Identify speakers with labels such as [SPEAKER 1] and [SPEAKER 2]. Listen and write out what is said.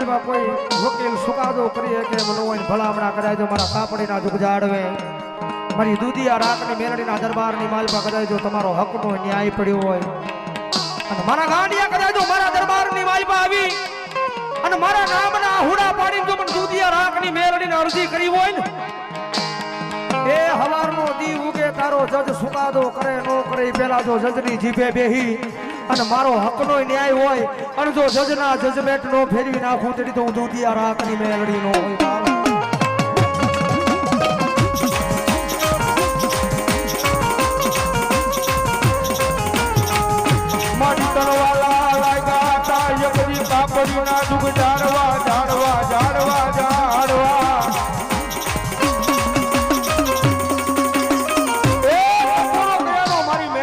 [SPEAKER 1] માલમાં કોઈ વકીલ સુકાદો કરીએ કે મનો હોય ભલામણા કરાય જો મારા કાપડીના દુઃખ જાળવે મારી દૂધિયા રાખની મેલડીના દરબારની માલમાં કદાચ જો તમારો હકનો ન્યાય પડ્યો હોય અને મારા ગાંડિયા કદાચ જો મારા દરબારની માલમાં આવી અને મારા નામના હુડા પાડીને જો મને દૂધિયા રાખની મેલડીને અરજી કરી હોય ને એ હવારનો દી ઉગે તારો જજ સુકાદો કરે નો કરે પેલા જો જજની જીભે બેહી અને મારો હકનો ન્યાય હોય અને જો જજના જજમેન્ટ નો ફેરવી નાખું તેડી તો હું દૂધિયા રાખની મેલડી નો હોય